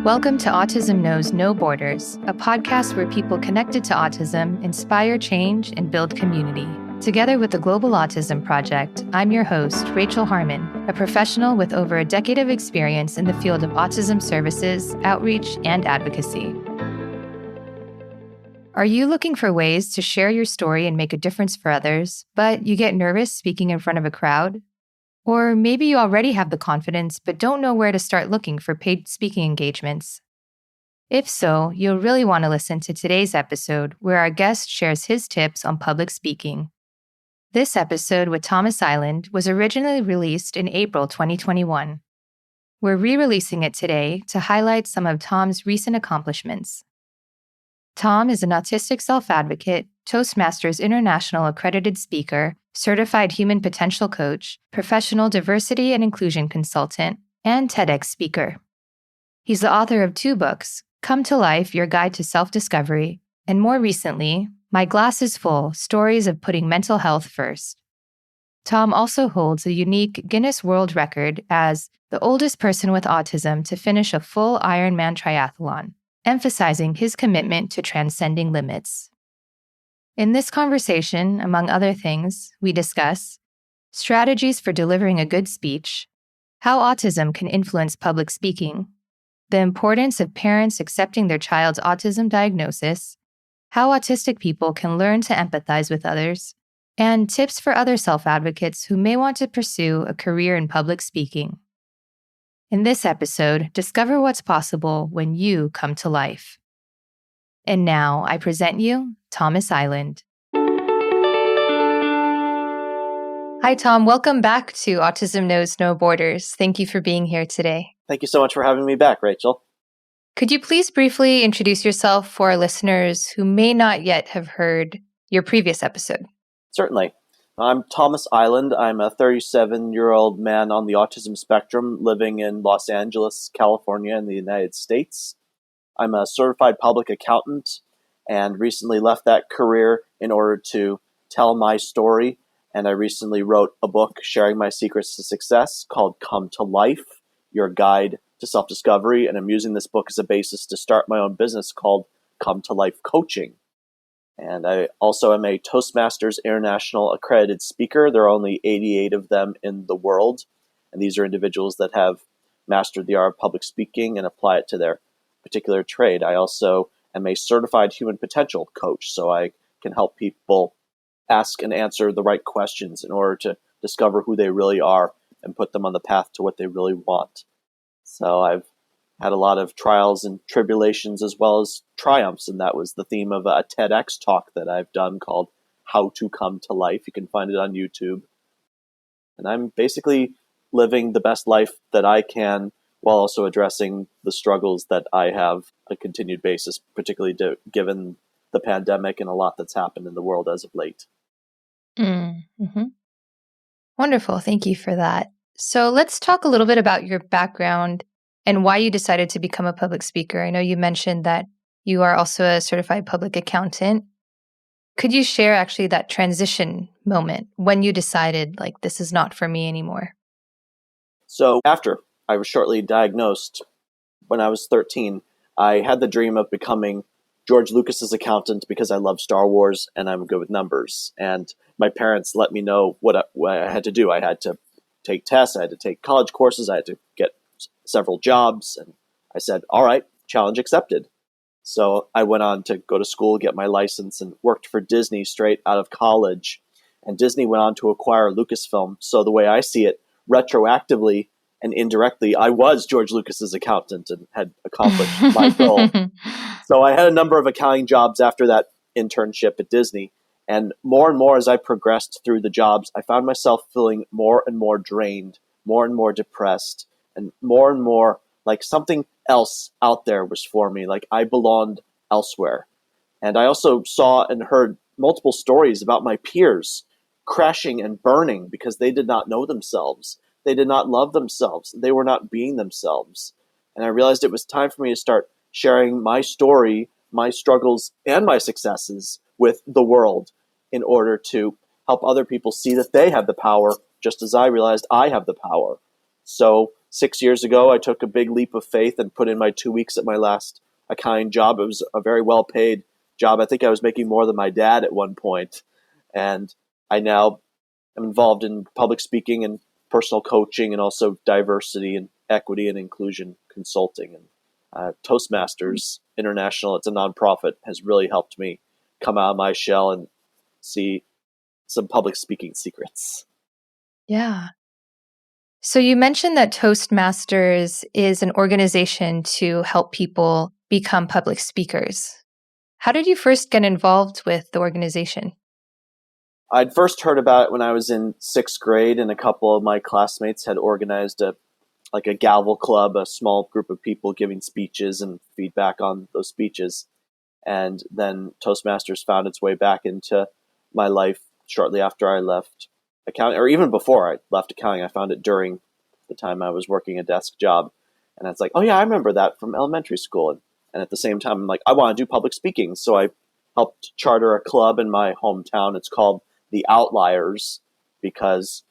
Welcome to Autism Knows No Borders, a podcast where people connected to autism inspire change and build community. Together with the Global Autism Project, I'm your host, Rachel Harmon, a professional with over a decade of experience in the field of autism services, outreach, and advocacy. Are you looking for ways to share your story and make a difference for others, but you get nervous speaking in front of a crowd? Or maybe you already have the confidence but don't know where to start looking for paid speaking engagements. If so, you'll really want to listen to today's episode where our guest shares his tips on public speaking. This episode with Thomas Iland was originally released in April 2021. We're re-releasing it today to highlight some of Tom's recent accomplishments. Tom is an autistic self-advocate, Toastmasters International accredited speaker, certified human potential coach, professional diversity and inclusion consultant, and TEDx speaker. He's the author of 2 books, Come to Life, Your Guide to Self-Discovery, and more recently, My Glass is Full, Stories of Putting Mental Health First. Tom also holds a unique Guinness World Record as the oldest person with autism to finish a full Ironman triathlon, emphasizing his commitment to transcending limits. In this conversation, among other things, we discuss strategies for delivering a good speech, how autism can influence public speaking, the importance of parents accepting their child's autism diagnosis, how autistic people can learn to empathize with others, and tips for other self-advocates who may want to pursue a career in public speaking. In this episode, discover what's possible when you come to life. And now I present you Thomas Iland. Hi, Tom. Welcome back to Autism Knows No Borders. Thank you for being here today. Thank you so much for having me back, Rachel. Could you please briefly introduce yourself for our listeners who may not yet have heard your previous episode? Certainly. I'm Thomas Iland. I'm a 37-year-old man on the autism spectrum living in Los Angeles, California in the United States. I'm a certified public accountant and recently left that career in order to tell my story. And I recently wrote a book sharing my secrets to success called Come to Life, Your Guide to Self-Discovery. And I'm using this book as a basis to start my own business called Come to Life Coaching. And I also am a Toastmasters International accredited speaker. There are only 88 of them in the world. And these are individuals that have mastered the art of public speaking and apply it to their particular trade. I also am a certified human potential coach, so I can help people ask and answer the right questions in order to discover who they really are and put them on the path to what they really want. So I've had a lot of trials and tribulations as well as triumphs, and that was the theme of a TEDx talk that I've done called How to Come to Life. You can find it on YouTube. And I'm basically living the best life that I can while also addressing the struggles that I have on a continued basis, particularly given the pandemic and a lot that's happened in the world as of late. Mm-hmm. Wonderful. Thank you for that. So let's talk a little bit about your background and why you decided to become a public speaker. I know you mentioned that you are also a certified public accountant. Could you share actually that transition moment when you decided, like, this is not for me anymore? So after I was shortly diagnosed, when I was 13, I had the dream of becoming George Lucas's accountant because I love Star Wars and I'm good with numbers. And my parents let me know what I had to do. I had to take tests, I had to take college courses, I had to get several jobs. And I said, all right, challenge accepted. So I went on to go to school, get my license, and worked for Disney straight out of college. And Disney went on to acquire Lucasfilm. So the way I see it, retroactively and indirectly, I was George Lucas's accountant and had accomplished my goal. So I had a number of accounting jobs after that internship at Disney. And more as I progressed through the jobs, I found myself feeling more and more drained, more and more depressed, and more like something else out there was for me, like I belonged elsewhere. And I also saw and heard multiple stories about my peers crashing and burning because they did not know themselves. They did not love themselves. They were not being themselves. And I realized it was time for me to start sharing my story, my struggles, and my successes with the world in order to help other people see that they have the power, just as I realized I have the power. So 6 years ago, I took a big leap of faith and put in my 2 weeks at my last accounting job. It was a very well paid job. I think I was making more than my dad at one point. And I now am involved in public speaking and personal coaching and also diversity and equity and inclusion consulting. And Toastmasters International, it's a nonprofit, has really helped me come out of my shell and see some public speaking secrets. Yeah. So you mentioned that Toastmasters is an organization to help people become public speakers. How did you first get involved with the organization? I'd first heard about it when I was in 6th grade, and a couple of my classmates had organized a gavel club, a small group of people giving speeches and feedback on those speeches. And then Toastmasters found its way back into my life shortly after I left accounting, or even before I left accounting. I found it during the time I was working a desk job. And I was like, oh yeah, I remember that from elementary school. And at the same time, I'm like, I want to do public speaking. So I helped charter a club in my hometown. It's called the Outliers, because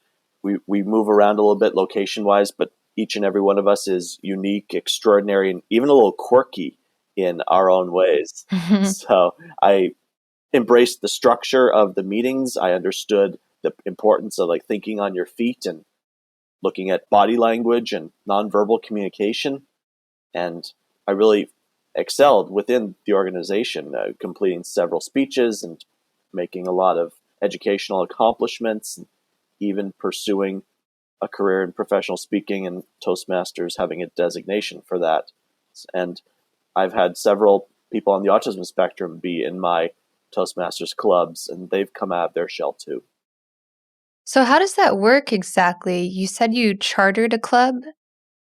we move around a little bit location-wise, but each and every one of us is unique, extraordinary, and even a little quirky in our own ways. So I embraced the structure of the meetings. I understood the importance of thinking on your feet and looking at body language and nonverbal communication. And I really excelled within the organization, completing several speeches and making a lot of educational accomplishments, and even pursuing a career in professional speaking, and Toastmasters having a designation for that. And I've had several people on the autism spectrum be in my Toastmasters clubs, and they've come out of their shell too. So how does that work exactly? You said you chartered a club.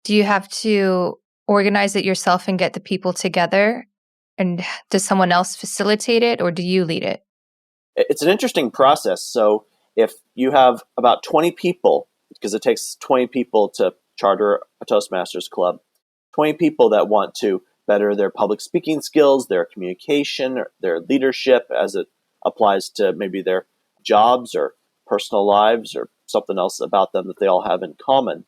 Do you have to organize it yourself and get the people together? And does someone else facilitate it, or do you lead it? It's an interesting process. So if you have about 20 people, because it takes 20 people to charter a Toastmasters club, 20 people that want to better their public speaking skills, their communication, or their leadership as it applies to maybe their jobs or personal lives or something else about them that they all have in common,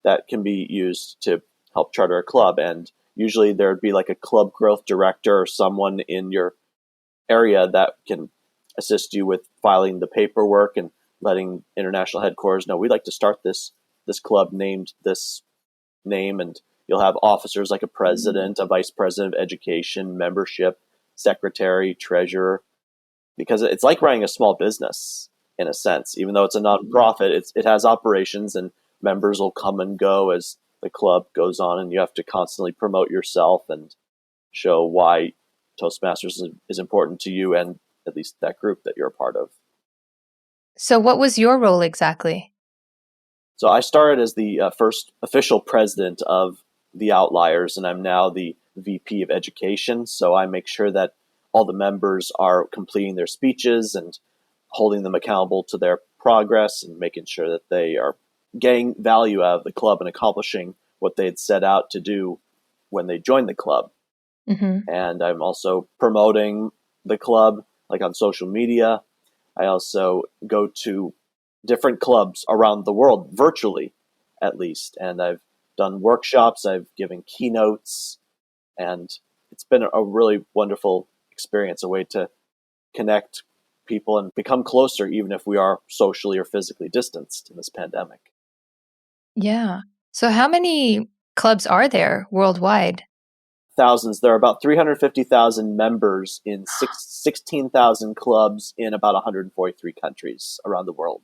that can be used to help charter a club. And usually there'd be a club growth director or someone in your area that can assist you with filing the paperwork and letting international headquarters know we'd like to start this club named this name. And you'll have officers like a president, a vice president of education, membership, secretary, treasurer, because it's like running a small business in a sense. Even though it's a nonprofit, it has operations, and members will come and go as the club goes on, and you have to constantly promote yourself and show why Toastmasters is important to you and at least that group that you're a part of. So what was your role exactly? So I started as the first official president of the Outliers, and I'm now the VP of Education. So I make sure that all the members are completing their speeches and holding them accountable to their progress, and making sure that they are getting value out of the club and accomplishing what they had set out to do when they joined the club. Mm-hmm. And I'm also promoting the club on social media. I also go to different clubs around the world, virtually at least. And I've done workshops, I've given keynotes, and it's been a really wonderful experience, a way to connect people and become closer, even if we are socially or physically distanced in this pandemic. Yeah. So how many clubs are there worldwide? Thousands. There are about 350,000 members in 16,000 clubs in about 143 countries around the world.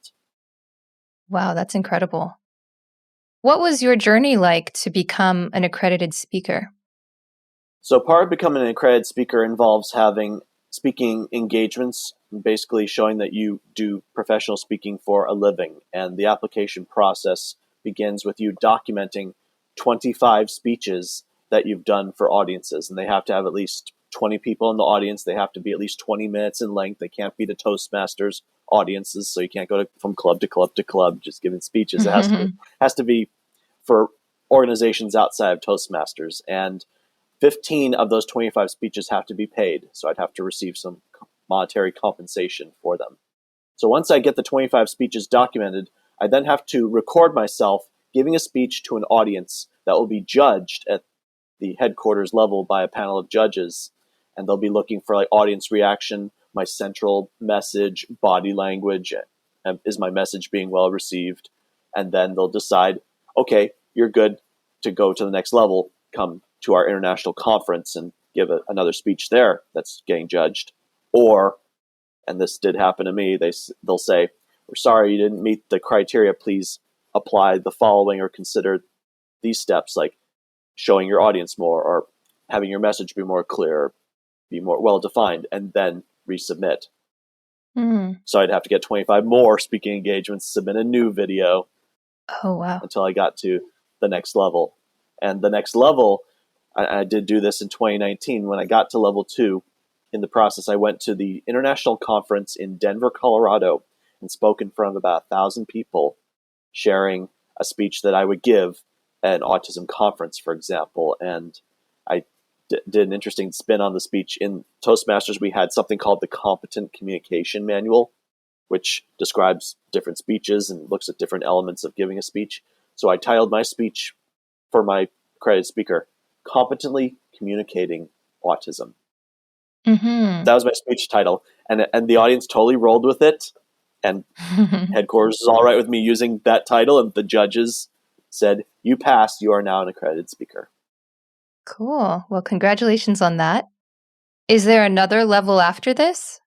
Wow, that's incredible. What was your journey like to become an accredited speaker? So part of becoming an accredited speaker involves having speaking engagements, basically showing that you do professional speaking for a living. And the application process begins with you documenting 25 speeches that you've done for audiences. And they have to have at least 20 people in the audience. They have to be at least 20 minutes in length. They can't be the Toastmasters audiences. So you can't go from club to club to club just giving speeches. It has to be for organizations outside of Toastmasters. And 15 of those 25 speeches have to be paid. So I'd have to receive some monetary compensation for them. So once I get the 25 speeches documented, I then have to record myself giving a speech to an audience that will be judged at the headquarters level by a panel of judges, and they'll be looking for like audience reaction, my central message, body language, is my message being well received, and then they'll decide, okay, you're good to go to the next level, come to our international conference and give another speech there that's getting judged. Or, and this did happen to me, they'll say, we're sorry you didn't meet the criteria, please apply the following or consider these steps, like showing your audience more or having your message be more clear, be more well defined, and then resubmit. So I'd have to get 25 more speaking engagements, submit a new video. Oh, wow. Until I got to the next level. And the next level, I did do this in 2019. When I got to level 2, in the process, I went to the international conference in Denver, Colorado, and spoke in front of about 1,000 people, sharing a speech that I would give at an autism conference, for example. And I did an interesting spin on the speech. In Toastmasters, we had something called the Competent Communication Manual, which describes different speeches and looks at different elements of giving a speech. So I titled my speech for my accredited speaker, Competently Communicating Autism. That was my speech title. And the audience totally rolled with it. And headquarters is all right with me using that title. And the judges said, you passed, you are now an accredited speaker. Cool. Well, congratulations on that. Is there another level after this?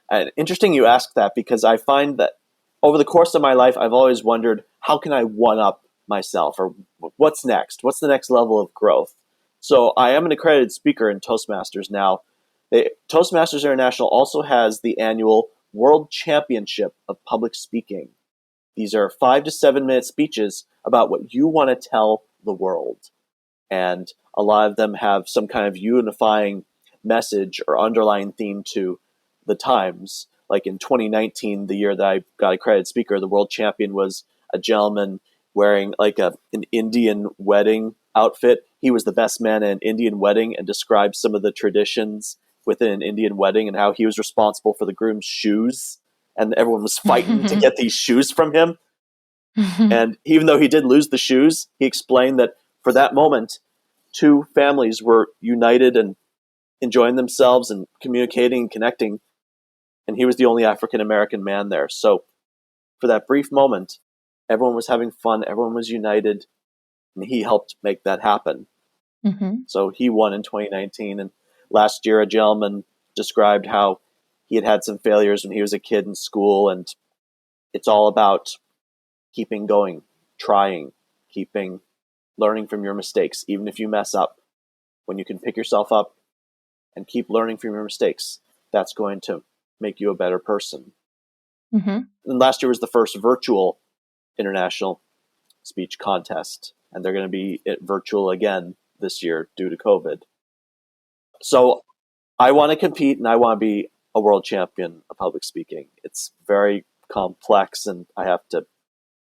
And interesting you ask that, because I find that over the course of my life, I've always wondered, how can I one-up myself? Or what's next? What's the next level of growth? So I am an accredited speaker in Toastmasters now. Toastmasters International also has the annual World Championship of Public Speaking. These are 5 to 7 minute speeches about what you want to tell the world. And a lot of them have some kind of unifying message or underlying theme to the times. Like in 2019, the year that I got accredited speaker, the world champion was a gentleman wearing like an Indian wedding outfit. He was the best man at an Indian wedding and described some of the traditions within an Indian wedding and how he was responsible for the groom's shoes. And everyone was fighting to get these shoes from him. And even though he did lose the shoes, he explained that for that moment, 2 families were united and enjoying themselves and communicating and connecting. And he was the only African-American man there. So for that brief moment, everyone was having fun, everyone was united, and he helped make that happen. So he won in 2019. And last year, a gentleman described how he had some failures when he was a kid in school. And it's all about keeping going, trying, keeping learning from your mistakes, even if you mess up. When you can pick yourself up and keep learning from your mistakes, that's going to make you a better person. And last year was the first virtual international speech contest, and they're going to be virtual again this year due to COVID. So I want to compete and I want to be a world champion of public speaking. It's very complex, and I have to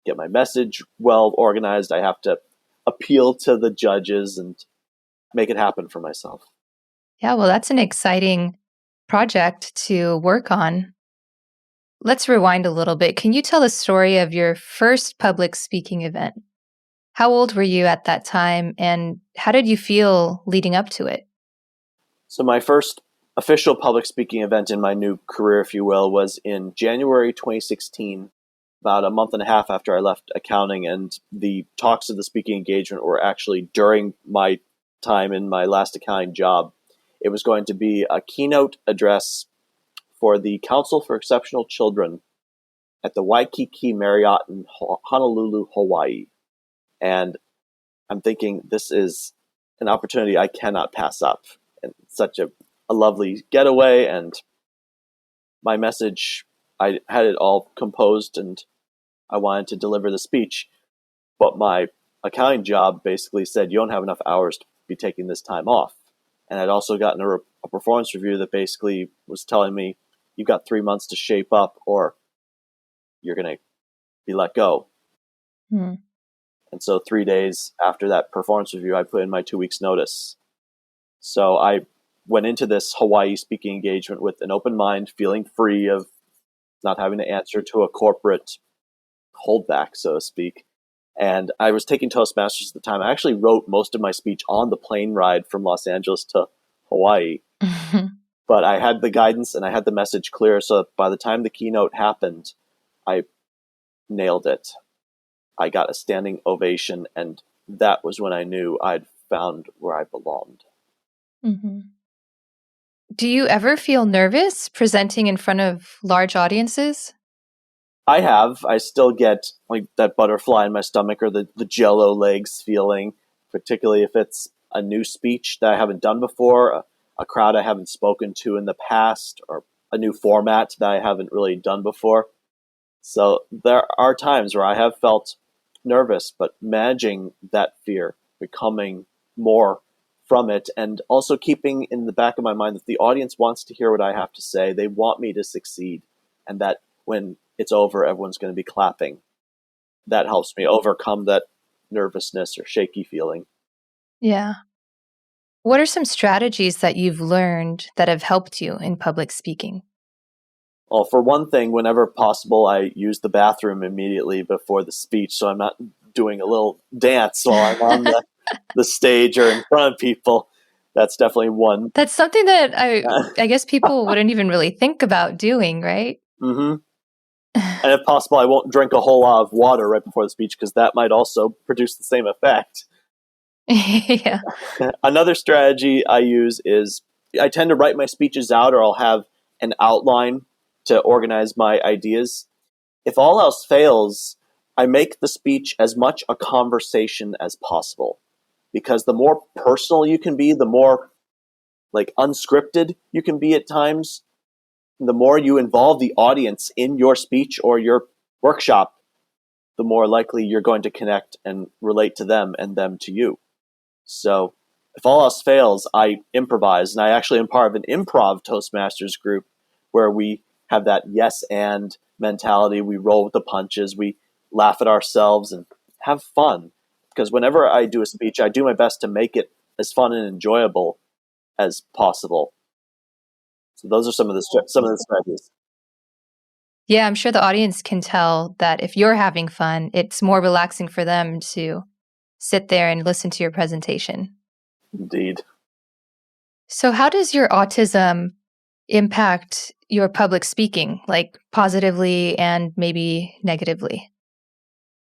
get my message well organized. I have to appeal to the judges and make it happen for myself. Yeah, well, that's an exciting project to work on. Let's rewind a little bit. Can you tell the story of your first public speaking event? How old were you at that time, and how did you feel leading up to it? So my first official public speaking event in my new career, if you will, was in January 2016, about a month and a half after I left accounting. And the talks of the speaking engagement were actually during my time in my last accounting job. It was going to be a keynote address for the Council for Exceptional Children at the Waikiki Marriott in Honolulu, Hawaii. And I'm thinking, this is an opportunity I cannot pass up. And such a lovely getaway. And my message, I had it all composed and I wanted to deliver the speech. But my accounting job basically said, you don't have enough hours to be taking this time off. And I'd also gotten a performance review that basically was telling me, you've got 3 months to shape up or you're going to be let go. And so 3 days after that performance review, I put in my 2 weeks notice. So I went into this Hawaii speaking engagement with an open mind, feeling free of not having to answer to a corporate holdback, so to speak. And I was taking Toastmasters at the time. I actually wrote most of my speech on the plane ride from Los Angeles to Hawaii. But I had the guidance and I had the message clear. So by the time the keynote happened, I nailed it. I got a standing ovation. And that was when I knew I'd found where I belonged. Mm-hmm. Do you ever feel nervous presenting in front of large audiences? I have. I still get like that butterfly in my stomach or the jello legs feeling, particularly if it's a new speech that I haven't done before, a crowd I haven't spoken to in the past, or a new format that I haven't really done before. So there are times where I have felt nervous, but managing that fear, becoming more from it, and also keeping in the back of my mind that the audience wants to hear what I have to say. They want me to succeed, and that when it's over, everyone's going to be clapping. That helps me overcome that nervousness or shaky feeling. Yeah. What are some strategies that you've learned that have helped you in public speaking? Well, for one thing, whenever possible, I use the bathroom immediately before the speech, so I'm not doing a little dance while I'm on the stage or in front of people. That's definitely one. That's something that I guess people wouldn't even really think about doing, right? Mm-hmm. And if possible, I won't drink a whole lot of water right before the speech because that might also produce the same effect. Yeah. Another strategy I use is I tend to write my speeches out, or I'll have an outline to organize my ideas. If all else fails, I make the speech as much a conversation as possible, because the more personal you can be, the more like unscripted you can be at times, the more you involve the audience in your speech or your workshop, the more likely you're going to connect and relate to them and them to you. So if all else fails, I improvise. And I actually am part of an improv Toastmasters group where we have that yes and mentality. We roll with the punches. We laugh at ourselves and have fun. Because whenever I do a speech, I do my best to make it as fun and enjoyable as possible. So those are some of the strategies. Yeah, I'm sure the audience can tell that if you're having fun, it's more relaxing for them to sit there and listen to your presentation. Indeed. So, how does your autism impact your public speaking, like positively and maybe negatively?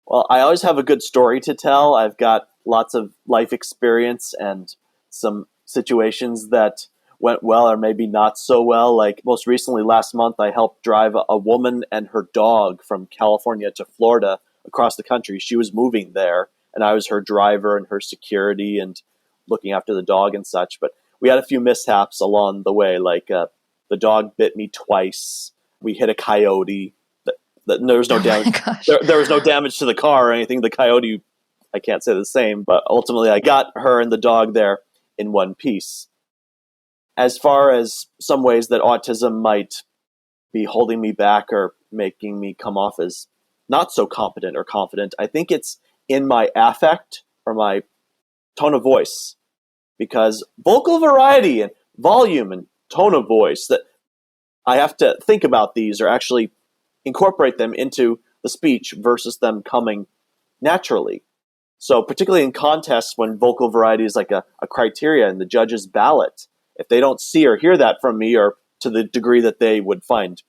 Well, I always have a good story to tell. I've got lots of life experience and some situations that went well or maybe not so well. Like most recently, last month, I helped drive a woman and her dog from California to Florida across the country. She was moving there, and I was her driver and her security and looking after the dog and such. But we had a few mishaps along the way, like the dog bit me twice. We hit a coyote. There was no damage. Oh my gosh. There was no damage to the car or anything. The coyote, I can't say the same, but ultimately I got her and the dog there in one piece. As far as some ways that autism might be holding me back or making me come off as not so competent or confident, I think it's in my affect or my tone of voice. Because vocal variety and volume and tone of voice, that I have to think about these or actually incorporate them into the speech versus them coming naturally. So particularly in contests when vocal variety is like a criteria in the judge's ballot, if they don't see or hear that from me or to the degree that they would find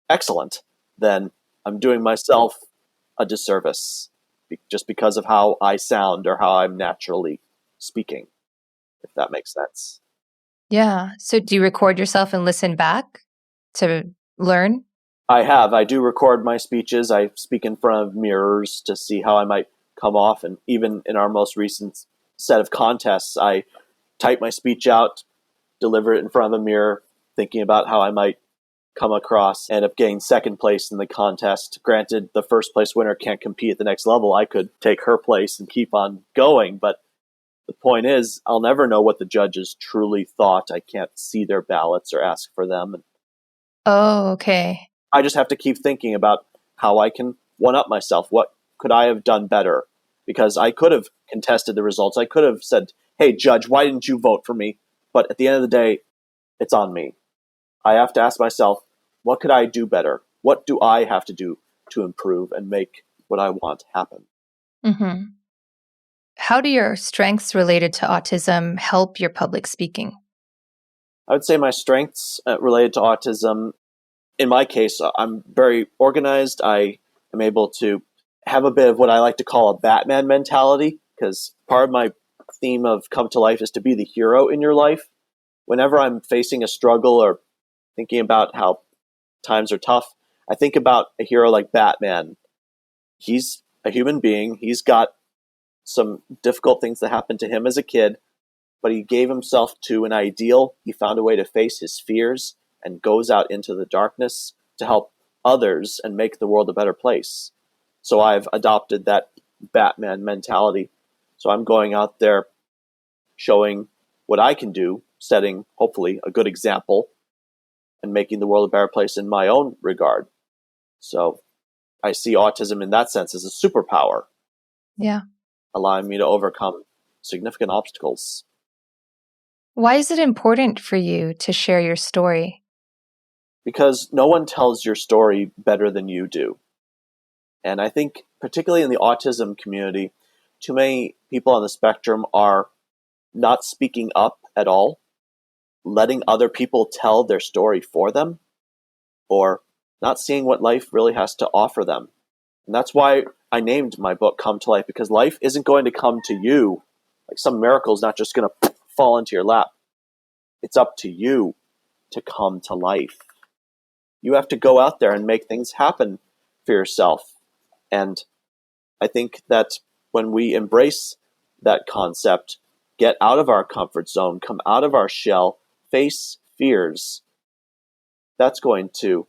excellent, then I'm doing myself a disservice just because of how I sound or how I'm naturally speaking, if that makes sense. Yeah. So, do you record yourself and listen back to learn? I do record my speeches. I speak in front of mirrors to see how I might come off. And even in our most recent set of contests, I type my speech out, deliver it in front of a mirror, thinking about how I might come across, end up getting second place in the contest. Granted, the first place winner can't compete at the next level. I could take her place and keep on going. But the point is, I'll never know what the judges truly thought. I can't see their ballots or ask for them. Oh, okay. I just have to keep thinking about how I can one-up myself. What could I have done better? Because I could have contested the results. I could have said, hey, judge, why didn't you vote for me? But at the end of the day, it's on me. I have to ask myself, what could I do better? What do I have to do to improve and make what I want happen? Hmm. How do your strengths related to autism help your public speaking? I would say my strengths related to autism, in my case, I'm very organized. I am able to have a bit of what I like to call a Batman mentality, because part of my theme of Come to Life is to be the hero in your life. Whenever I'm facing a struggle or thinking about how times are tough, I think about a hero like Batman. He's a human being. He's got some difficult things that happened to him as a kid, but he gave himself to an ideal. He found a way to face his fears and goes out into the darkness to help others and make the world a better place. So I've adopted that Batman mentality. So I'm going out there showing what I can do, setting hopefully a good example and making the world a better place in my own regard. So I see autism in that sense as a superpower, Yeah. allowing me to overcome significant obstacles. Why is it important for you to share your story? Because no one tells your story better than you do. And I think, particularly in the autism community, too many people on the spectrum are not speaking up at all, letting other people tell their story for them, or not seeing what life really has to offer them. And that's why I named my book Come to Life, because life isn't going to come to you. Like some miracle is not just going to fall into your lap. It's up to you to come to life. You have to go out there and make things happen for yourself. And I think that when we embrace that concept, get out of our comfort zone, come out of our shell, face fears, that's going to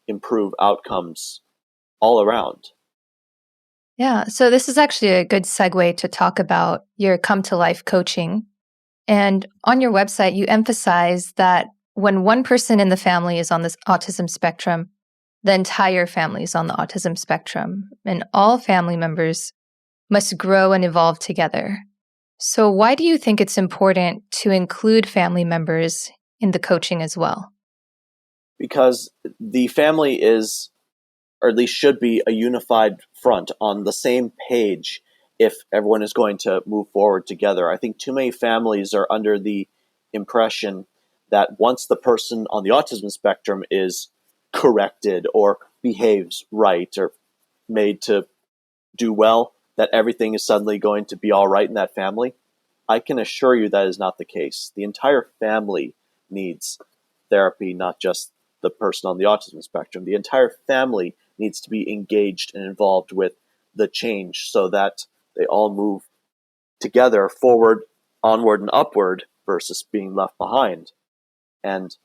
improve outcomes all around. Yeah. So, this is actually a good segue to talk about your come to life coaching. And on your website, you emphasize that when one person in the family is on this autism spectrum, the entire family is on the autism spectrum, and all family members must grow and evolve together. So, why do you think it's important to include family members in the coaching as well? Because the family is, or at least should be, a unified front on the same page if everyone is going to move forward together. I think too many families are under the impression that once the person on the autism spectrum is corrected or behaves right or made to do well, that everything is suddenly going to be all right in that family. I can assure you that is not the case. The entire family needs therapy, not just the person on the autism spectrum. The entire family needs to be engaged and involved with the change so that they all move together forward, onward, and upward versus being left behind. And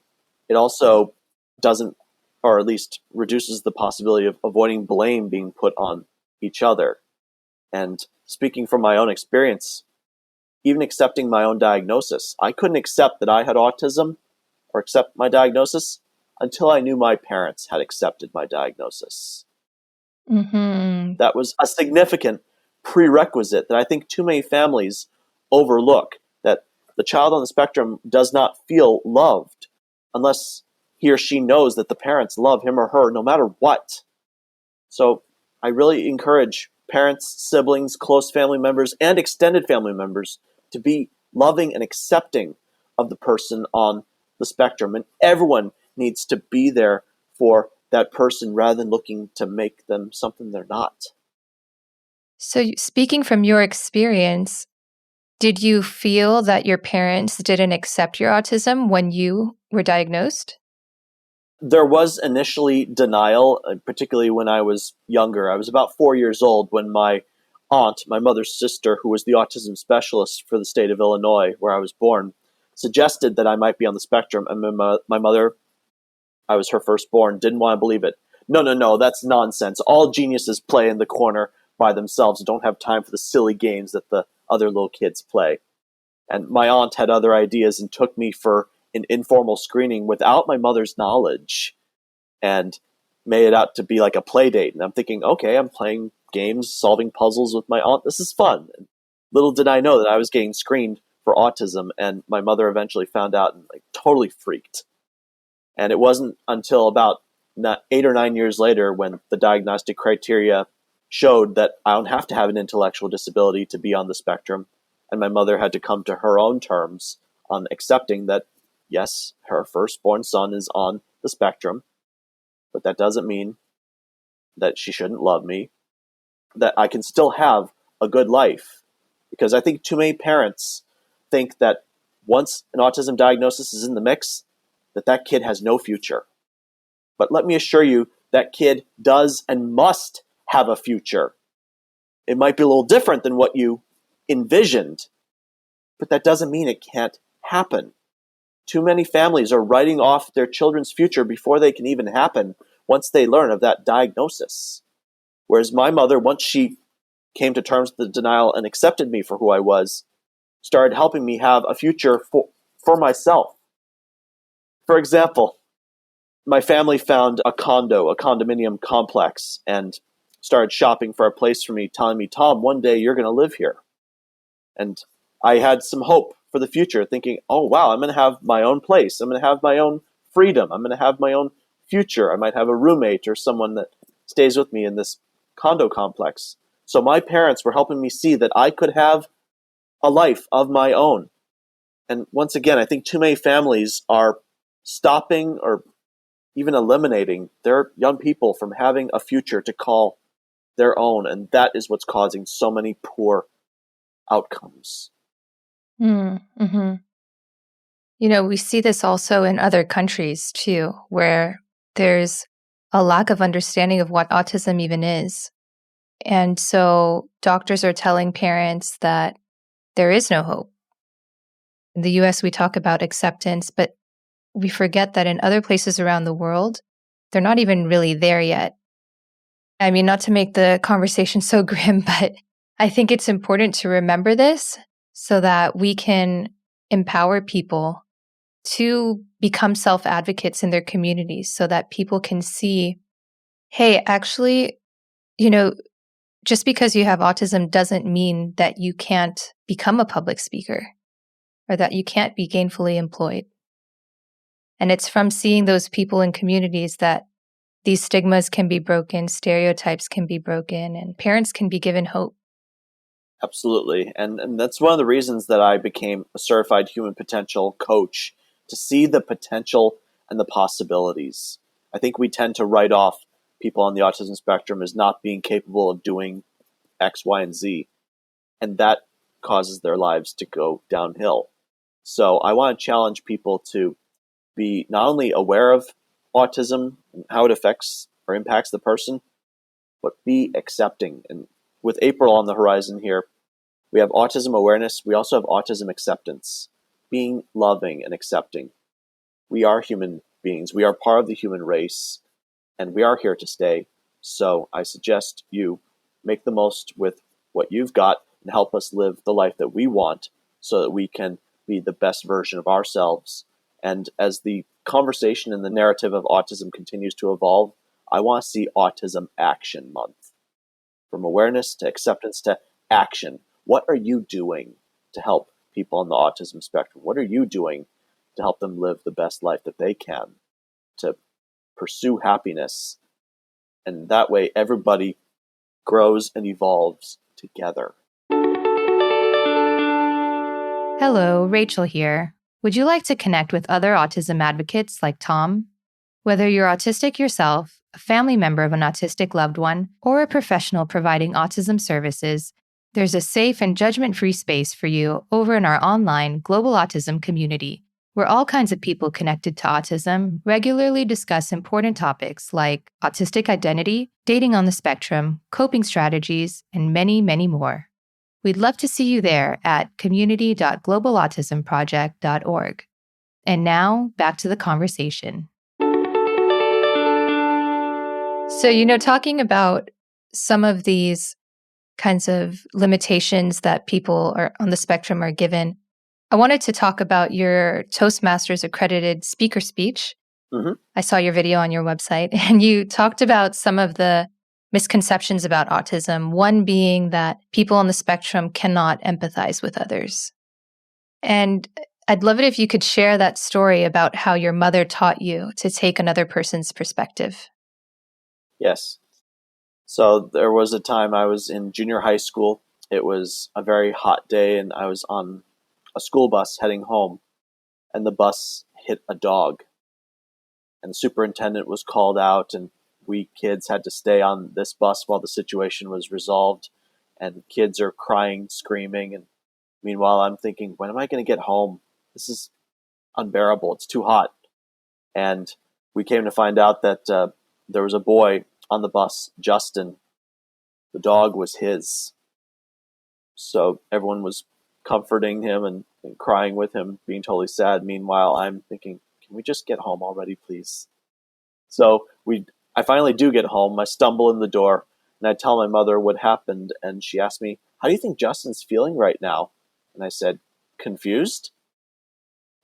it also doesn't, or at least reduces the possibility of avoiding blame being put on each other. And speaking from my own experience, even accepting my own diagnosis, I couldn't accept that I had autism or accept my diagnosis until I knew my parents had accepted my diagnosis. Hmm. That was a significant prerequisite that I think too many families overlook, that the child on the spectrum does not feel loved unless he or she knows that the parents love him or her no matter what. So I really encourage parents, siblings, close family members, and extended family members to be loving and accepting of the person on the spectrum. And everyone needs to be there for that person rather than looking to make them something they're not. So, speaking from your experience, did you feel that your parents didn't accept your autism when you were diagnosed? There was initially denial, particularly when I was younger. I was about 4 years old when my aunt, my mother's sister, who was the autism specialist for the state of Illinois, where I was born, suggested that I might be on the spectrum. And my mother, I was her firstborn, didn't want to believe it. No, no, no, that's nonsense. All geniuses play in the corner by themselves and don't have time for the silly games that the other little kids play. And my aunt had other ideas and took me for an informal screening without my mother's knowledge and made it out to be like a play date. And I'm thinking, okay, I'm playing games, solving puzzles with my aunt. This is fun. And little did I know that I was getting screened for autism, and my mother eventually found out and totally freaked. And it wasn't until about 8 or 9 years later when the diagnostic criteria showed that I don't have to have an intellectual disability to be on the spectrum. And my mother had to come to her own terms on accepting that, yes, her firstborn son is on the spectrum, but that doesn't mean that she shouldn't love me, that I can still have a good life. Because I think too many parents think that once an autism diagnosis is in the mix, that kid has no future. But let me assure you, that kid does and must have a future. It might be a little different than what you envisioned, but that doesn't mean it can't happen. Too many families are writing off their children's future before they can even happen once they learn of that diagnosis. Whereas my mother, once she came to terms with the denial and accepted me for who I was, started helping me have a future for myself. For example, my family found a condominium complex, and started shopping for a place for me, telling me, Tom, one day you're going to live here. And I had some hope for the future, thinking, oh, wow, I'm going to have my own place. I'm going to have my own freedom. I'm going to have my own future. I might have a roommate or someone that stays with me in this condo complex. So my parents were helping me see that I could have a life of my own. And once again, I think too many families are stopping or even eliminating their young people from having a future to call their own. And that is what's causing so many poor outcomes. Mm-hmm. We see this also in other countries too, where there's a lack of understanding of what autism even is. And so doctors are telling parents that there is no hope. In the US, we talk about acceptance, but we forget that in other places around the world, they're not even really there yet. I mean, not to make the conversation so grim, but I think it's important to remember this so that we can empower people to become self-advocates in their communities so that people can see, hey, actually, just because you have autism doesn't mean that you can't become a public speaker or that you can't be gainfully employed. And it's from seeing those people in communities that these stigmas can be broken, stereotypes can be broken, and parents can be given hope. Absolutely. And that's one of the reasons that I became a certified human potential coach, to see the potential and the possibilities. I think we tend to write off people on the autism spectrum as not being capable of doing X, Y, and Z. And that causes their lives to go downhill. So I want to challenge people to be not only aware of autism and how it affects or impacts the person, but be accepting. And with April on the horizon here, we have autism awareness. We also have autism acceptance, being loving and accepting. We are human beings. We are part of the human race, and we are here to stay. So I suggest you make the most with what you've got and help us live the life that we want so that we can be the best version of ourselves. And as the conversation and the narrative of autism continues to evolve, I want to see Autism Action Month. From awareness to acceptance to action. What are you doing to help people on the autism spectrum? What are you doing to help them live the best life that they can, to pursue happiness? And that way, everybody grows and evolves together. Hello, Rachel here. Would you like to connect with other autism advocates like Tom? Whether you're autistic yourself, a family member of an autistic loved one, or a professional providing autism services, there's a safe and judgment-free space for you over in our online Global Autism community, where all kinds of people connected to autism regularly discuss important topics like autistic identity, dating on the spectrum, coping strategies, and many, many more. We'd love to see you there at community.globalautismproject.org. And now, back to the conversation. So, talking about some of these kinds of limitations that people are on the spectrum are given, I wanted to talk about your Toastmasters accredited speaker speech. Mm-hmm. I saw your video on your website, and you talked about some of the misconceptions about autism, one being that people on the spectrum cannot empathize with others. And I'd love it if you could share that story about how your mother taught you to take another person's perspective. Yes. So there was a time I was in junior high school. It was a very hot day, and I was on a school bus heading home, and the bus hit a dog. And the superintendent was called out, and we kids had to stay on this bus while the situation was resolved. And kids are crying, screaming, and meanwhile I'm thinking, when am I going to get home? This is unbearable. It's too hot. And we came to find out that there was a boy on the bus, Justin. The dog was his. So everyone was comforting him and crying with him, being totally sad. Meanwhile, I'm thinking, can we just get home already, please? So I finally do get home. I stumble in the door, and I tell my mother what happened, and she asked me, how do you think Justin's feeling right now? And I said, confused.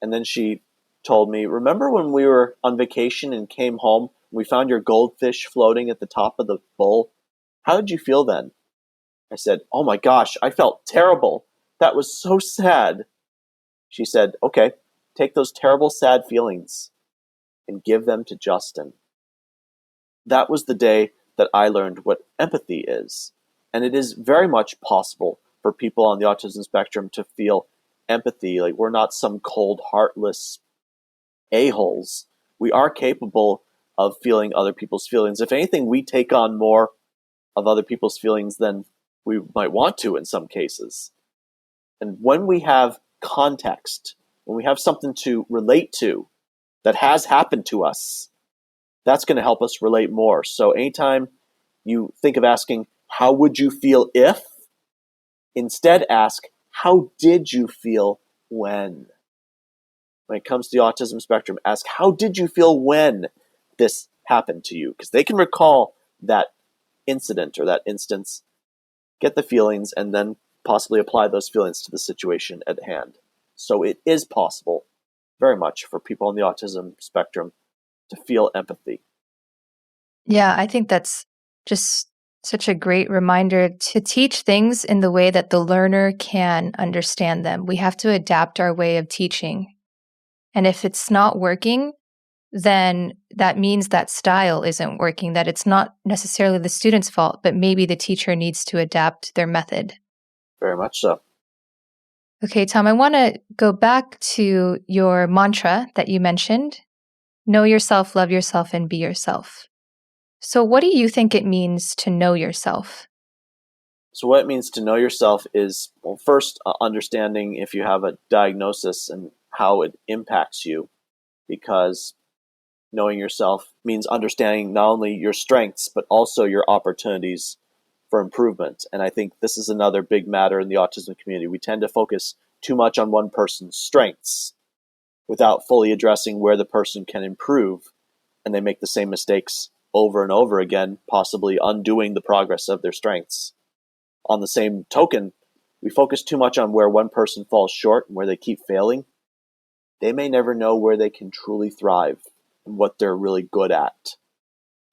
And then she told me, remember when we were on vacation and came home, and we found your goldfish floating at the top of the bowl? How did you feel then? I said, oh my gosh, I felt terrible. That was so sad. She said, okay, take those terrible, sad feelings and give them to Justin. That was the day that I learned what empathy is. And it is very much possible for people on the autism spectrum to feel empathy. Like, we're not some cold, heartless a-holes. We are capable of feeling other people's feelings. If anything, we take on more of other people's feelings than we might want to in some cases. And when we have context, when we have something to relate to that has happened to us, that's going to help us relate more. So anytime you think of asking, how would you feel if? Instead ask, how did you feel when? When it comes to the autism spectrum, ask, how did you feel when this happened to you? Because they can recall that incident or that instance, get the feelings, and then possibly apply those feelings to the situation at hand. So it is possible, very much, for people on the autism spectrum to feel empathy. Yeah, I think that's just such a great reminder to teach things in the way that the learner can understand them. We have to adapt our way of teaching. And if it's not working, then that means that style isn't working, that it's not necessarily the student's fault, but maybe the teacher needs to adapt their method. Very much so. Okay, Tom, I want to go back to your mantra that you mentioned. Know yourself, love yourself, and be yourself. So what do you think it means to know yourself? So what it means to know yourself is, well, first, understanding if you have a diagnosis and how it impacts you, because knowing yourself means understanding not only your strengths, but also your opportunities for improvement. And I think this is another big matter in the autism community. We tend to focus too much on one person's strengths without fully addressing where the person can improve, and they make the same mistakes over and over again, possibly undoing the progress of their strengths. On the same token, we focus too much on where one person falls short and where they keep failing. They may never know where they can truly thrive and what they're really good at.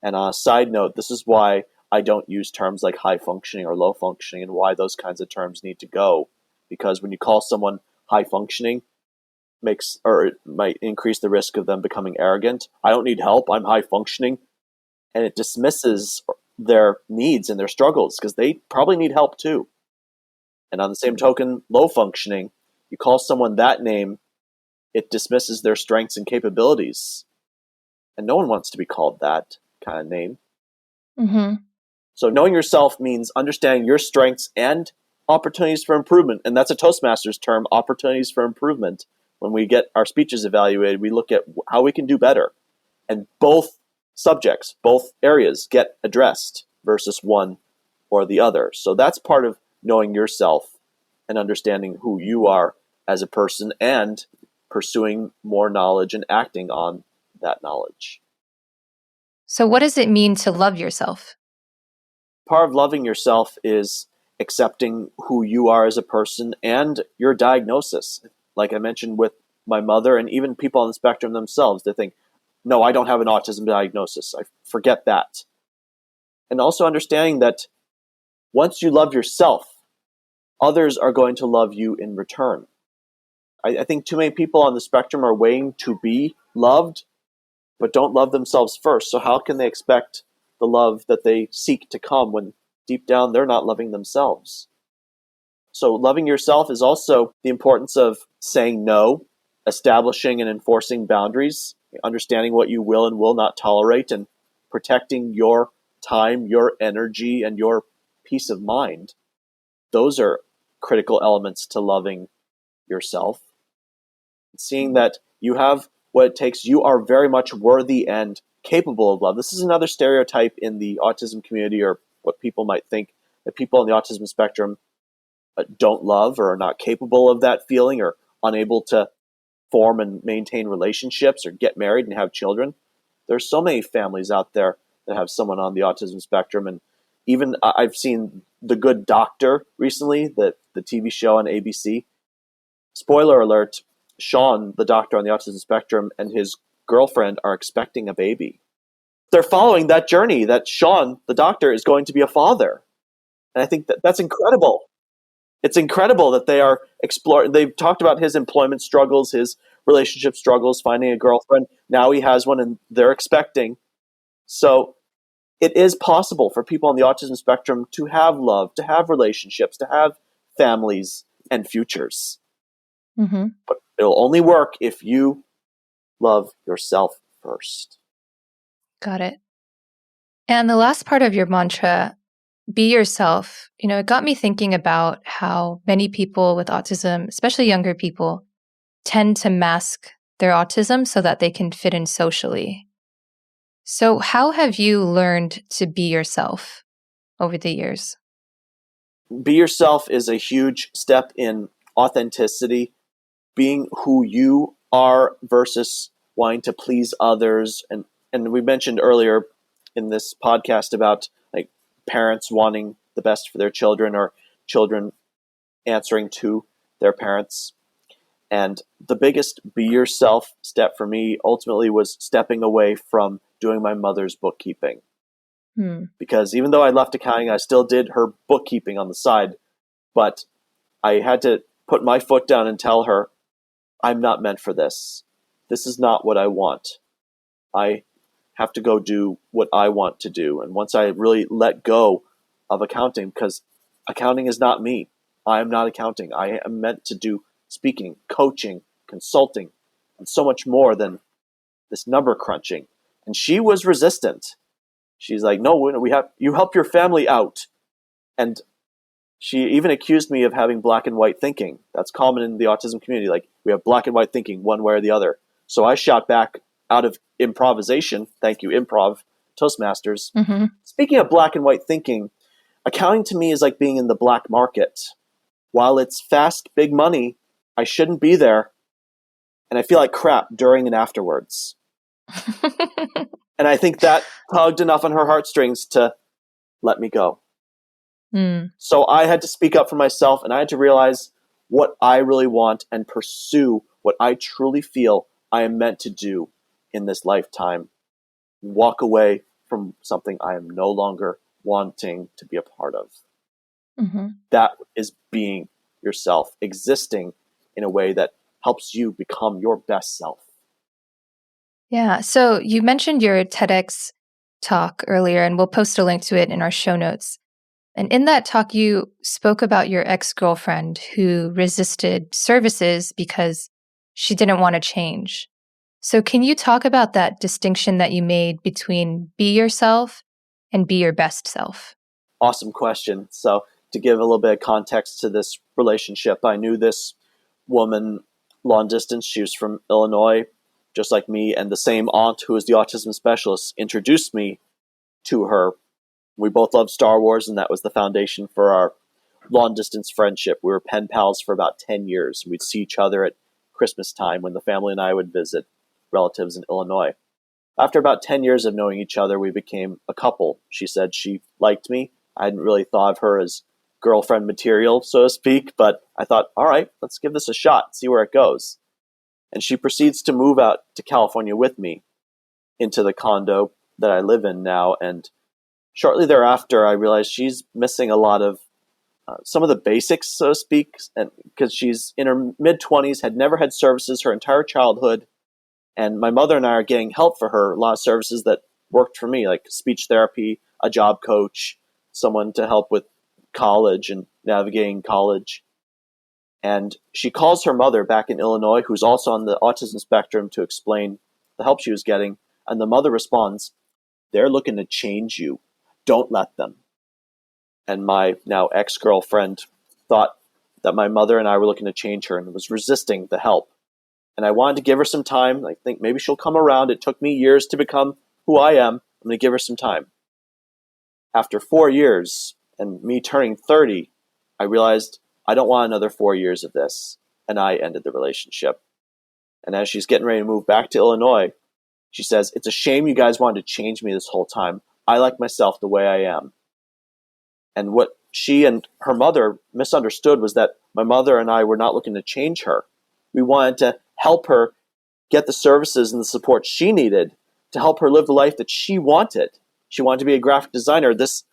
And on a side note, this is why I don't use terms like high functioning or low functioning, and why those kinds of terms need to go. Because when you call someone high functioning, it might increase the risk of them becoming arrogant. I don't need help, I'm high functioning. And it dismisses their needs and their struggles, because they probably need help too. And on the same token, low functioning, you call someone that name, it dismisses their strengths and capabilities. And no one wants to be called that kind of name. Mm-hmm. So knowing yourself means understanding your strengths and opportunities for improvement. And that's a Toastmasters term, opportunities for improvement. When we get our speeches evaluated, we look at how we can do better. And both subjects, both areas get addressed versus one or the other. So that's part of knowing yourself and understanding who you are as a person and pursuing more knowledge and acting on that knowledge. So what does it mean to love yourself? Part of loving yourself is accepting who you are as a person and your diagnosis. Like I mentioned with my mother, and even people on the spectrum themselves, they think, no, I don't have an autism diagnosis. I forget that. And also understanding that once you love yourself, others are going to love you in return. I think too many people on the spectrum are waiting to be loved, but don't love themselves first. So how can they expect the love that they seek to come when deep down they're not loving themselves. So loving yourself is also the importance of saying no, establishing and enforcing boundaries, understanding what you will and will not tolerate, and protecting your time, your energy, and your peace of mind. Those are critical elements to loving yourself. Seeing that you have what it takes, you are very much worthy and capable of love. This is another stereotype in the autism community, or what people might think, that people on the autism spectrum don't love or are not capable of that feeling, or unable to form and maintain relationships or get married and have children. There's so many families out there that have someone on the autism spectrum. And even I've seen The Good Doctor recently, the TV show on ABC. Spoiler alert, Sean, the doctor on the autism spectrum, and his girlfriend are expecting a baby. They're following that journey that Sean, the doctor, is going to be a father. And I think that's incredible. It's incredible that they are exploring. They've talked about his employment struggles, his relationship struggles, finding a girlfriend. Now he has one and they're expecting. So it is possible for people on the autism spectrum to have love, to have relationships, to have families and futures. Mm-hmm. But it'll only work if you love yourself first. Got it. And the last part of your mantra, be yourself, it got me thinking about how many people with autism, especially younger people, tend to mask their autism so that they can fit in socially. So how have you learned to be yourself over the years? Be yourself is a huge step in authenticity, being who you are versus wanting to please others. And we mentioned earlier in this podcast about like parents wanting the best for their children, or children answering to their parents. And the biggest be yourself step for me ultimately was stepping away from doing my mother's bookkeeping. Because even though I left accounting, I still did her bookkeeping on the side. But I had to put my foot down and tell her, I'm not meant for this. This is not what I want. I have to go do what I want to do. And once I really let go of accounting, because accounting is not me. I am not accounting. I am meant to do speaking, coaching, consulting, and so much more than this number crunching. And she was resistant. She's like, no, you help your family out. And she even accused me of having black and white thinking. That's common in the autism community. Like, we have black and white thinking one way or the other. So I shot back out of improvisation. Thank you, improv, Toastmasters. Mm-hmm. Speaking of black and white thinking, accounting to me is like being in the black market. While it's fast, big money, I shouldn't be there. And I feel like crap during and afterwards. And I think that tugged enough on her heartstrings to let me go. So I had to speak up for myself, and I had to realize what I really want and pursue what I truly feel I am meant to do in this lifetime. Walk away from something I am no longer wanting to be a part of. Mm-hmm. That is being yourself, existing in a way that helps you become your best self. Yeah. So you mentioned your TEDx talk earlier, and we'll post a link to it in our show notes. And in that talk, you spoke about your ex-girlfriend who resisted services because she didn't want to change. So can you talk about that distinction that you made between be yourself and be your best self? Awesome question. So to give a little bit of context to this relationship, I knew this woman long distance. She was from Illinois, just like me, and the same aunt who was the autism specialist introduced me to her. We both loved Star Wars, and that was the foundation for our long-distance friendship. We were pen pals for about 10 years. We'd see each other at Christmas time when the family and I would visit relatives in Illinois. After about 10 years of knowing each other, we became a couple. She said she liked me. I hadn't really thought of her as girlfriend material, so to speak, but I thought, all right, let's give this a shot, see where it goes. And she proceeds to move out to California with me into the condo that I live in now, and shortly thereafter, I realized she's missing a lot of some of the basics, so to speak, and because she's in her mid-20s, had never had services her entire childhood, and my mother and I are getting help for her, a lot of services that worked for me, like speech therapy, a job coach, someone to help with college and navigating college. And she calls her mother back in Illinois, who's also on the autism spectrum, to explain the help she was getting. And the mother responds, "They're looking to change you. Don't let them." And my now ex-girlfriend thought that my mother and I were looking to change her and was resisting the help. And I wanted to give her some time. I think maybe she'll come around. It took me years to become who I am. I'm going to give her some time. After 4 years and me turning 30, I realized I don't want another 4 years of this. And I ended the relationship. And as she's getting ready to move back to Illinois, she says, "It's a shame you guys wanted to change me this whole time. I like myself the way I am." And what she and her mother misunderstood was that my mother and I were not looking to change her. We wanted to help her get the services and the support she needed to help her live the life that she wanted. She wanted to be a graphic designer. This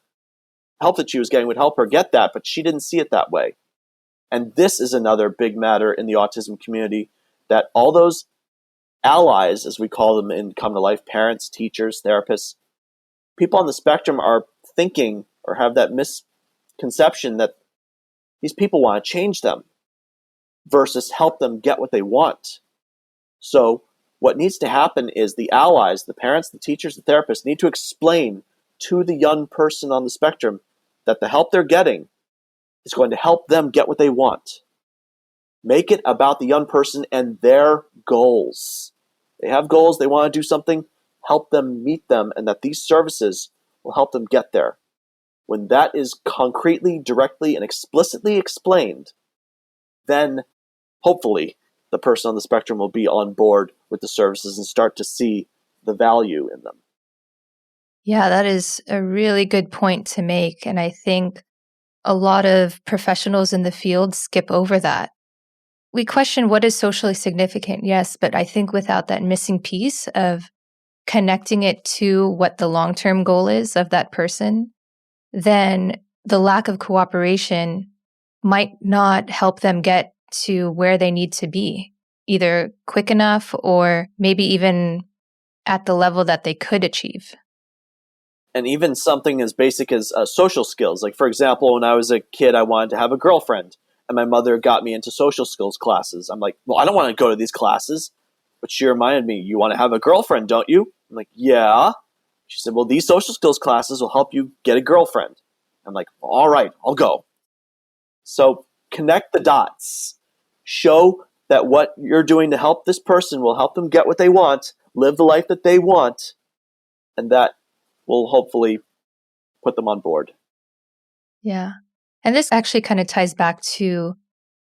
help that she was getting would help her get that, but she didn't see it that way. And this is another big matter in the autism community, that all those allies, as we call them in Come to Life, parents, teachers, therapists, people on the spectrum are thinking or have that misconception that these people want to change them versus help them get what they want. So what needs to happen is the allies, the parents, the teachers, the therapists need to explain to the young person on the spectrum that the help they're getting is going to help them get what they want. Make it about the young person and their goals. They have goals, they want to do something, help them meet them, and that these services will help them get there. When that is concretely, directly, and explicitly explained, then hopefully the person on the spectrum will be on board with the services and start to see the value in them. Yeah, that is a really good point to make. And I think a lot of professionals in the field skip over that. We question what is socially significant, yes, but I think without that missing piece of connecting it to what the long-term goal is of that person, then the lack of cooperation might not help them get to where they need to be, either quick enough or maybe even at the level that they could achieve. And even something as basic as social skills. Like, for example, when I was a kid, I wanted to have a girlfriend, and my mother got me into social skills classes. I'm like, well, I don't want to go to these classes. But she reminded me, "You want to have a girlfriend, don't you?" I'm like, "Yeah." She said, "Well, these social skills classes will help you get a girlfriend." I'm like, well, "All right, I'll go." So connect the dots. Show that what you're doing to help this person will help them get what they want, live the life that they want, and that will hopefully put them on board. Yeah. And this actually kind of ties back to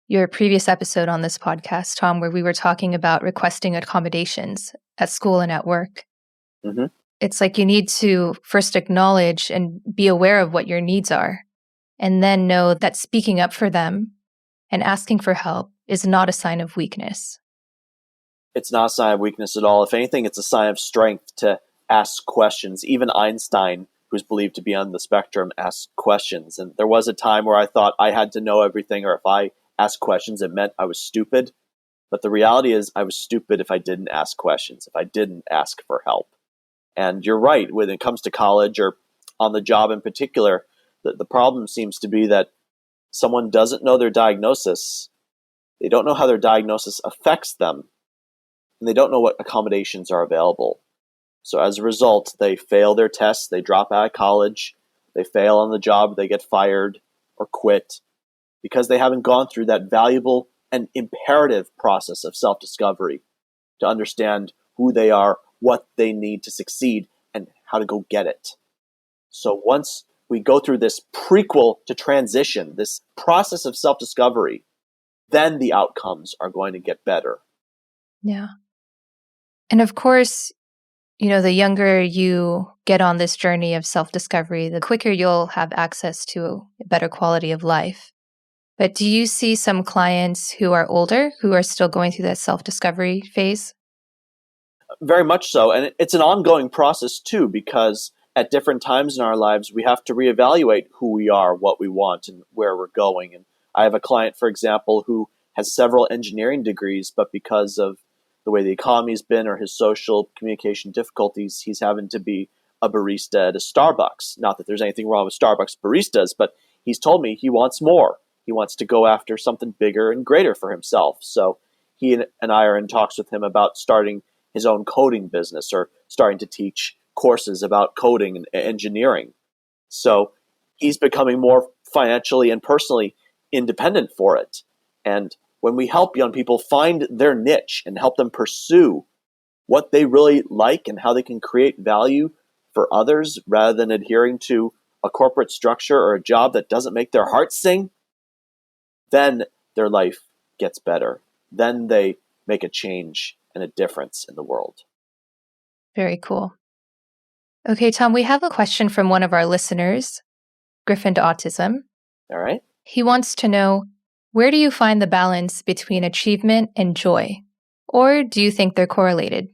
your previous episode on this podcast, Tom, where we were talking about requesting accommodations at school and at work. Mm-hmm. It's like you need to first acknowledge and be aware of what your needs are, and then know that speaking up for them and asking for help is not a sign of weakness. It's not a sign of weakness at all. If anything, it's a sign of strength to ask questions. Even Einstein, who's believed to be on the spectrum, asked questions. And there was a time where I thought I had to know everything, or if I asked questions, it meant I was stupid. But the reality is I was stupid if I didn't ask questions, if I didn't ask for help. And you're right, when it comes to college or on the job in particular, the problem seems to be that someone doesn't know their diagnosis. They don't know how their diagnosis affects them, and they don't know what accommodations are available. So as a result, they fail their tests, they drop out of college, they fail on the job, they get fired or quit because they haven't gone through that valuable and imperative process of self-discovery to understand who they are, what they need to succeed, and how to go get it. So once we go through this prequel to transition, this process of self-discovery, then the outcomes are going to get better. Yeah. And of course, the younger you get on this journey of self-discovery, the quicker you'll have access to a better quality of life. But do you see some clients who are older who are still going through that self-discovery phase? Very much so. And it's an ongoing process too, because at different times in our lives, we have to reevaluate who we are, what we want, and where we're going. And I have a client, for example, who has several engineering degrees, but because of the way the economy's been or his social communication difficulties, he's having to be a barista at a Starbucks. Not that there's anything wrong with Starbucks baristas, but he's told me he wants more. He wants to go after something bigger and greater for himself. So he and I are in talks with him about starting his own coding business or starting to teach courses about coding and engineering. So he's becoming more financially and personally independent for it. And when we help young people find their niche and help them pursue what they really like and how they can create value for others rather than adhering to a corporate structure or a job that doesn't make their heart sing, then their life gets better. Then they make a change and a difference in the world. Very cool. Okay, Tom, we have a question from one of our listeners, Griffin to Autism. All right. He wants to know, where do you find the balance between achievement and joy? Or do you think they're correlated?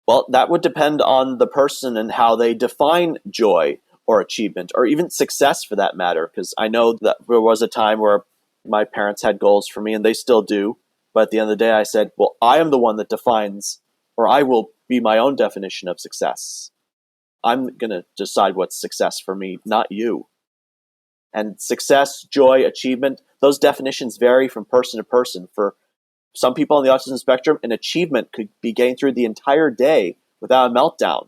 Well, that would depend on the person and how they define joy or achievement, or even success for that matter, because I know that there was a time where my parents had goals for me, and they still do. But at the end of the day, I said, well, I am the one that defines, or I will be my own definition of success. I'm going to decide what's success for me, not you. And success, joy, achievement, those definitions vary from person to person. For some people on the autism spectrum, an achievement could be getting through the entire day without a meltdown.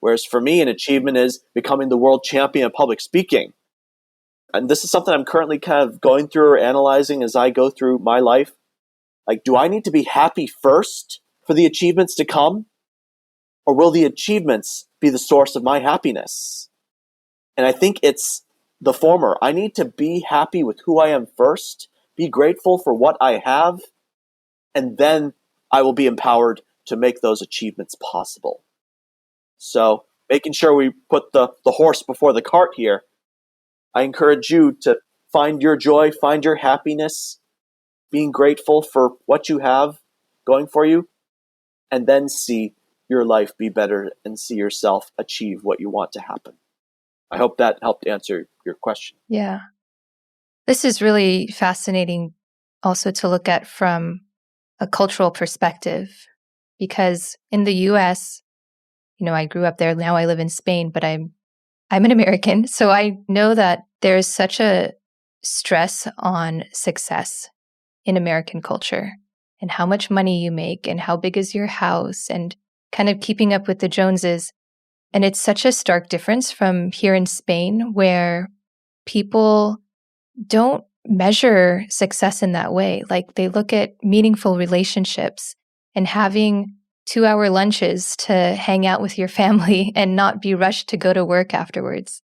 Whereas for me, an achievement is becoming the world champion of public speaking. And this is something I'm currently kind of going through or analyzing as I go through my life. Like, do I need to be happy first for the achievements to come? Or will the achievements be the source of my happiness? And I think it's the former. I need to be happy with who I am first, be grateful for what I have, and then I will be empowered to make those achievements possible. So making sure we put the horse before the cart here, I encourage you to find your joy, find your happiness, being grateful for what you have going for you, and then see your life be better and see yourself achieve what you want to happen. I hope that helped answer your question. Yeah. This is really fascinating also to look at from a cultural perspective, because in the US, I grew up there, now I live in Spain, but I'm an American, so I know that there's such a stress on success in American culture and how much money you make and how big is your house and kind of keeping up with the Joneses. And it's such a stark difference from here in Spain, where people don't measure success in that way. Like, they look at meaningful relationships and having 2-hour lunches to hang out with your family and not be rushed to go to work afterwards.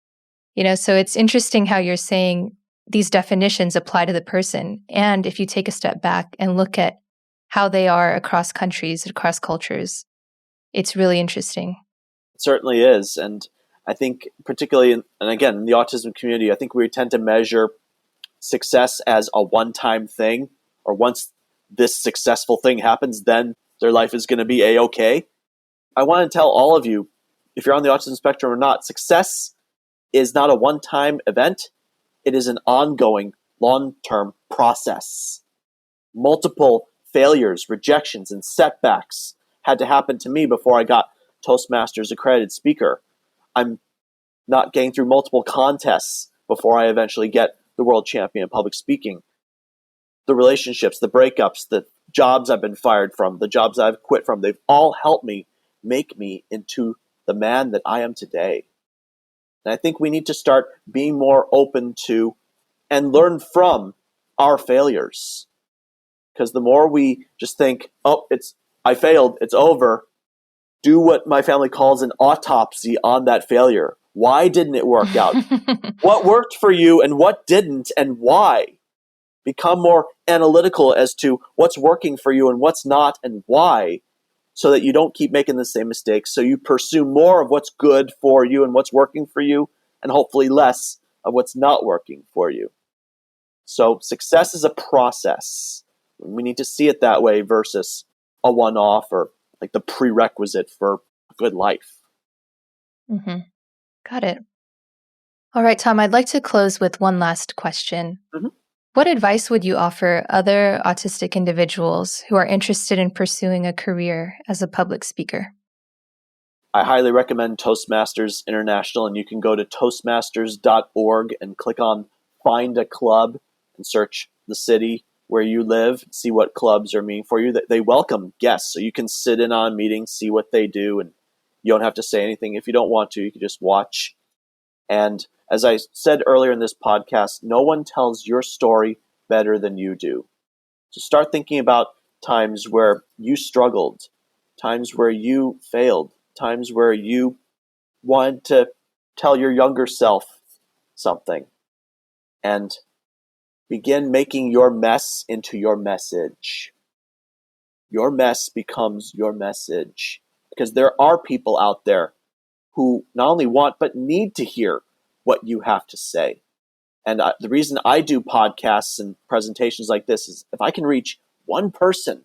So it's interesting how you're saying these definitions apply to the person. And if you take a step back and look at how they are across countries, across cultures, it's really interesting. It certainly is. And I think particularly, and again, in the autism community, I think we tend to measure success as a one-time thing, or once this successful thing happens, then their life is going to be A-okay. I want to tell all of you, if you're on the autism spectrum or not, success is not a one-time event. It is an ongoing, long-term process. Multiple failures, rejections, and setbacks had to happen to me before I got Toastmasters accredited speaker. I'm not getting through multiple contests before I eventually get the world champion in public speaking. The relationships, the breakups, the jobs I've been fired from, the jobs I've quit from, they've all helped me make me into the man that I am today. And I think we need to start being more open to and learn from our failures. Because the more we just think, oh, I failed, it's over, do what my family calls an autopsy on that failure. Why didn't it work out? What worked for you and what didn't, and why? Become more analytical as to what's working for you and what's not and why, so that you don't keep making the same mistakes. So you pursue more of what's good for you and what's working for you, and hopefully less of what's not working for you. So success is a process. We need to see it that way versus a one-off or like the prerequisite for a good life. Mm-hmm. Got it. All right, Tom, I'd like to close with one last question. Mm-hmm. What advice would you offer other autistic individuals who are interested in pursuing a career as a public speaker? I highly recommend Toastmasters International, and you can go to toastmasters.org and click on Find a Club and search the city where you live, see what clubs are meeting for you. They welcome guests, so you can sit in on meetings, see what they do, and you don't have to say anything. If you don't want to, you can just watch. And as I said earlier in this podcast, no one tells your story better than you do. So start thinking about times where you struggled, times where you failed, times where you wanted to tell your younger self something, and begin making your mess into your message. Your mess becomes your message, because there are people out there who not only want but need to hear what you have to say. And the reason I do podcasts and presentations like this is if I can reach one person,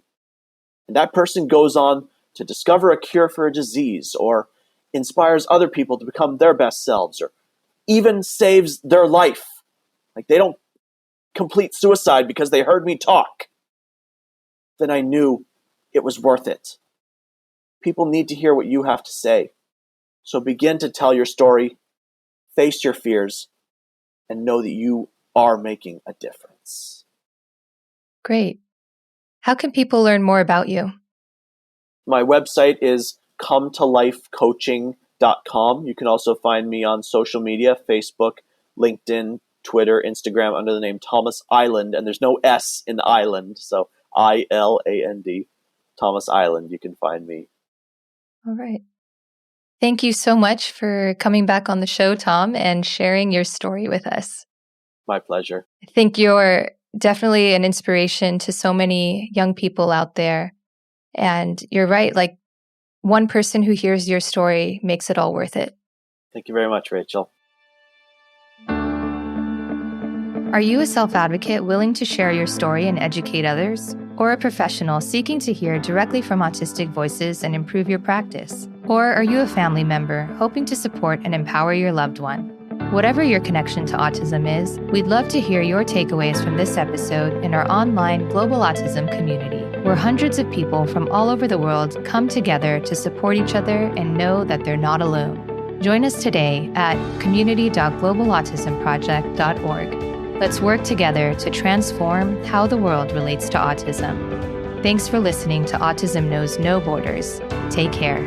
and that person goes on to discover a cure for a disease, or inspires other people to become their best selves, or even saves their life. Like they don't complete suicide because they heard me talk, then I knew it was worth it. People need to hear what you have to say. So begin to tell your story, face your fears, and know that you are making a difference. Great. How can people learn more about you? My website is cometolifecoaching.com. You can also find me on social media, Facebook, LinkedIn, Twitter, Instagram, under the name Thomas Iland. And there's no S in Island, so I-L-A-N-D, Thomas Iland. You can find me. All right. Thank you so much for coming back on the show, Tom, and sharing your story with us. My pleasure. I think you're definitely an inspiration to so many young people out there. And you're right, like one person who hears your story makes it all worth it. Thank you very much, Rachel. Are you a self-advocate willing to share your story and educate others? Or a professional seeking to hear directly from autistic voices and improve your practice? Or are you a family member hoping to support and empower your loved one? Whatever your connection to autism is, we'd love to hear your takeaways from this episode in our online Global Autism community, where hundreds of people from all over the world come together to support each other and know that they're not alone. Join us today at community.globalautismproject.org. Let's work together to transform how the world relates to autism. Thanks for listening to Autism Knows No Borders. Take care.